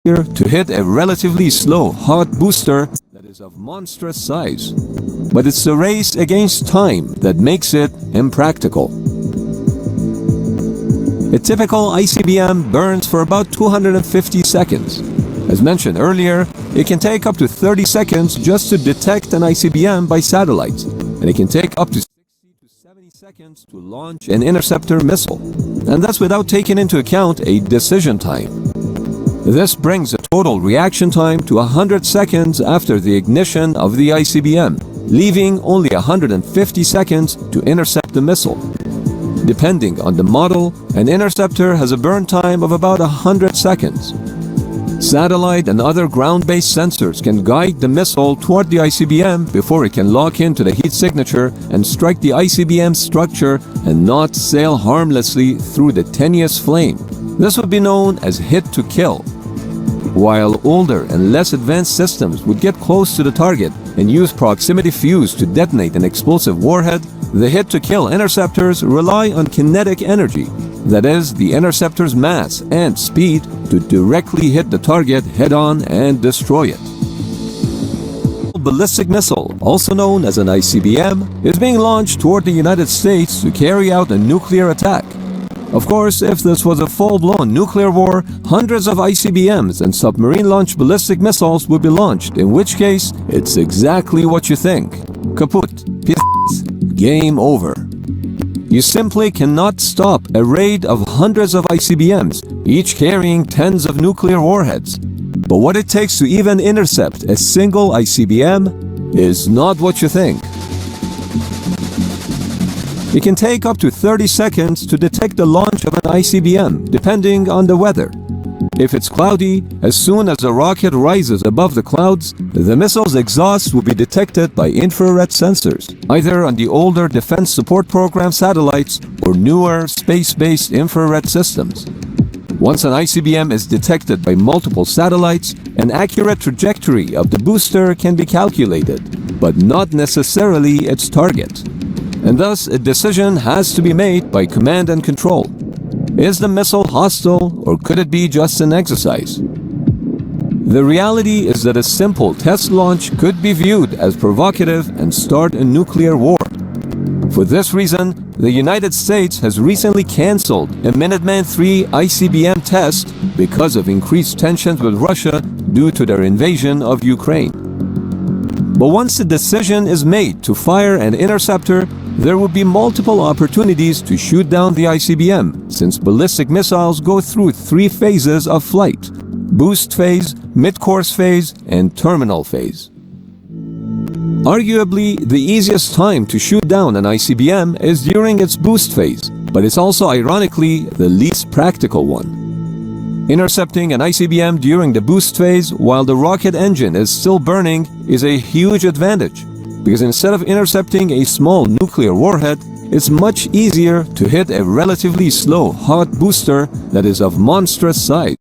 to hit a relatively slow, hot booster that is of monstrous size. But it's the race against time that makes it impractical. A typical ICBM burns for about 250 seconds. As mentioned earlier, it can take up to 30 seconds just to detect an ICBM by satellites, and it can take up to 60 to 70 seconds to launch an interceptor missile, and that's without taking into account a decision time. This brings the total reaction time to 100 seconds after the ignition of the ICBM, leaving only 150 seconds to intercept the missile. Depending on the model, an interceptor has a burn time of about 100 seconds. Satellite and other ground-based sensors can guide the missile toward the ICBM before it can lock into the heat signature and strike the ICBM structure and not sail harmlessly through the tenuous flame. This would be known as hit-to-kill. While older and less advanced systems would get close to the target and use proximity fuse to detonate an explosive warhead, the hit-to-kill interceptors rely on kinetic energy, that is, the interceptor's mass and speed, to directly hit the target head-on and destroy it. Ballistic missile, also known as an ICBM, is being launched toward the United States to carry out a nuclear attack. Of course, if this was a full-blown nuclear war, hundreds of ICBMs and submarine-launched ballistic missiles would be launched, in which case, it's exactly what you think. Kaput. Game over. You simply cannot stop a raid of hundreds of ICBMs, each carrying tens of nuclear warheads. But what it takes to even intercept a single ICBM is not what you think. It can take up to 30 seconds to detect the launch of an ICBM, depending on the weather. If it's cloudy, as soon as the rocket rises above the clouds, the missile's exhaust will be detected by infrared sensors, either on the older Defense Support Program satellites or newer space-based infrared systems. Once an ICBM is detected by multiple satellites, an accurate trajectory of the booster can be calculated, but not necessarily its target. And thus, a decision has to be made by command and control. Is the missile hostile, or could it be just an exercise? The reality is that a simple test launch could be viewed as provocative and start a nuclear war. For this reason, the United States has recently canceled a Minuteman III ICBM test because of increased tensions with Russia due to their invasion of Ukraine. But once the decision is made to fire an interceptor, there will be multiple opportunities to shoot down the ICBM, since ballistic missiles go through 3 phases of flight: boost phase, mid-course phase, and terminal phase. Arguably, the easiest time to shoot down an ICBM is during its boost phase, but it's also ironically the least practical one. Intercepting an ICBM during the boost phase while the rocket engine is still burning is a huge advantage, because instead of intercepting a small nuclear warhead, it's much easier to hit a relatively slow hot booster that is of monstrous size.